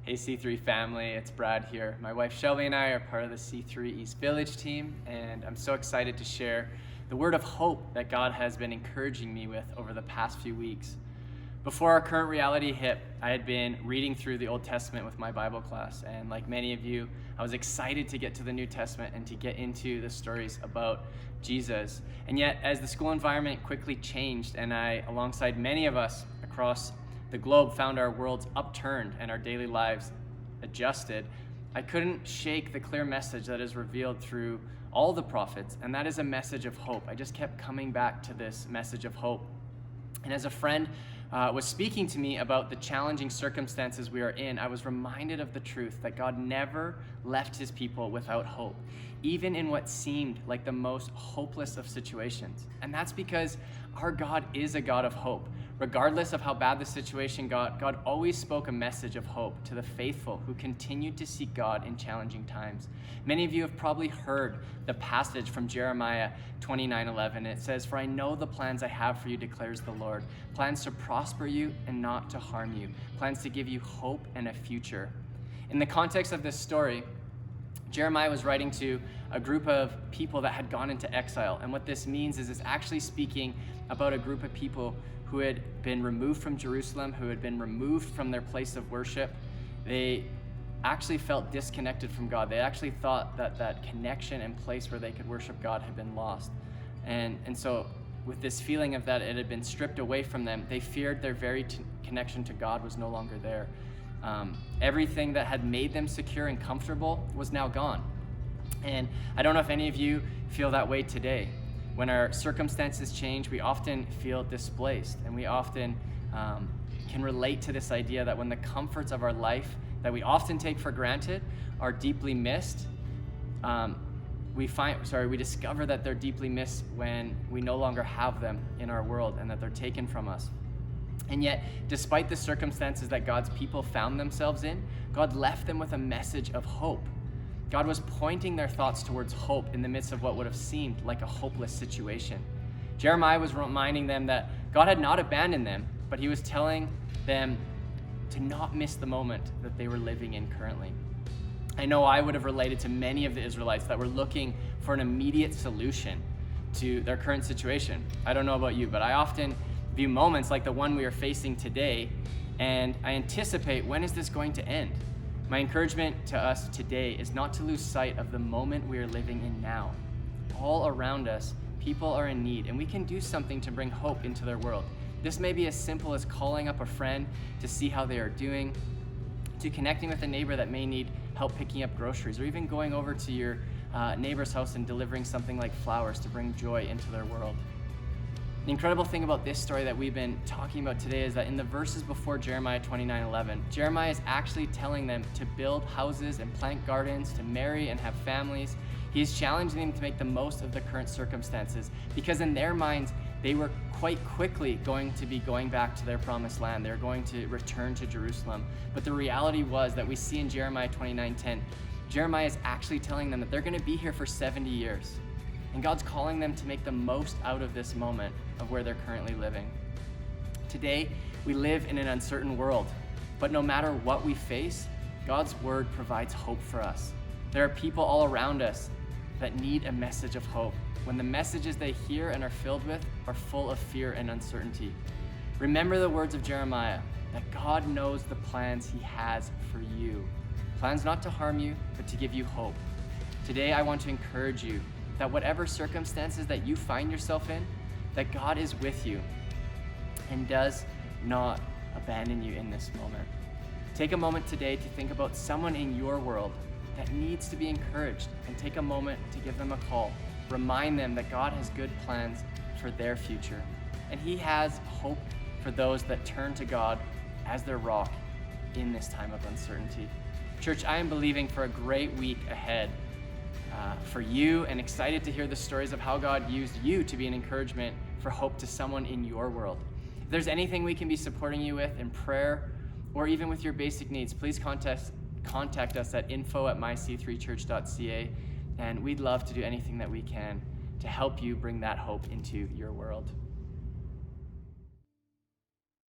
Hey C3 family, it's Brad here. My wife Shelby and I are part of the C3 East Village team, and I'm so excited to share the word of hope that God has been encouraging me with over the past few weeks. Before our current reality hit, I had been reading through the Old Testament with my Bible class, and like many of you, I was excited to get to the New Testament and to get into the stories about Jesus. And yet, as the school environment quickly changed, and I, alongside many of us across the globe, found our worlds upturned and our daily lives adjusted, I couldn't shake the clear message that is revealed through all the prophets, and that is a message of hope. I just kept coming back to this message of hope. And as a friend was speaking to me about the challenging circumstances we are in, I was reminded of the truth that God never left his people without hope, even in what seemed like the most hopeless of situations. And that's because our God is a God of hope. Regardless of how bad the situation got, God always spoke a message of hope to the faithful who continued to seek God in challenging times. Many of you have probably heard the passage from Jeremiah 29:11. It says, "For I know the plans I have for you, declares the Lord, plans to prosper you and not to harm you, plans to give you hope and a future." In the context of this story, Jeremiah was writing to a group of people that had gone into exile. And what this means is it's actually speaking about a group of people who had been removed from Jerusalem, who had been removed from their place of worship. They actually felt disconnected from God. They actually thought that that connection and place where they could worship God had been lost. And so with this feeling of that it had been stripped away from them, they feared their very connection to God was no longer there. Everything that had made them secure and comfortable was now gone. And I don't know if any of you feel that way today. When our circumstances change, we often feel displaced, and we often can relate to this idea that when the comforts of our life that we often take for granted are deeply missed, we discover that they're deeply missed when we no longer have them in our world and that they're taken from us. And yet, despite the circumstances that God's people found themselves in, God left them with a message of hope. God was pointing their thoughts towards hope in the midst of what would have seemed like a hopeless situation. Jeremiah was reminding them that God had not abandoned them, but he was telling them to not miss the moment that they were living in currently. I know I would have related to many of the Israelites that were looking for an immediate solution to their current situation. I don't know about you, but I often view moments like the one we are facing today, and I anticipate, when is this going to end? My encouragement to us today is not to lose sight of the moment we are living in now. All around us, people are in need, and we can do something to bring hope into their world. This may be as simple as calling up a friend to see how they are doing, to connecting with a neighbor that may need help picking up groceries, or even going over to your neighbor's house and delivering something like flowers to bring joy into their world. The incredible thing about this story that we've been talking about today is that in the verses before Jeremiah 29:11, Jeremiah is actually telling them to build houses and plant gardens, to marry and have families. He is challenging them to make the most of the current circumstances, because in their minds, they were quite quickly going to be going back to their promised land. They're going to return to Jerusalem. But the reality was that we see in Jeremiah 29:10, Jeremiah is actually telling them that they're going to be here for 70 years. And God's calling them to make the most out of this moment of where they're currently living. Today, we live in an uncertain world, but no matter what we face, God's word provides hope for us. There are people all around us that need a message of hope, when the messages they hear and are filled with are full of fear and uncertainty. Remember the words of Jeremiah, that God knows the plans he has for you. Plans not to harm you, but to give you hope. Today, I want to encourage you that whatever circumstances that you find yourself in, that God is with you and does not abandon you in this moment. Take a moment today to think about someone in your world that needs to be encouraged, and take a moment to give them a call. Remind them that God has good plans for their future, and he has hope for those that turn to God as their rock in this time of uncertainty. Church, I am believing for a great week ahead for you, and excited to hear the stories of how God used you to be an encouragement for hope to someone in your world. If there's anything we can be supporting you with in prayer, or even with your basic needs, please contact us at info@myc3church.ca, and we'd love to do anything that we can to help you bring that hope into your world.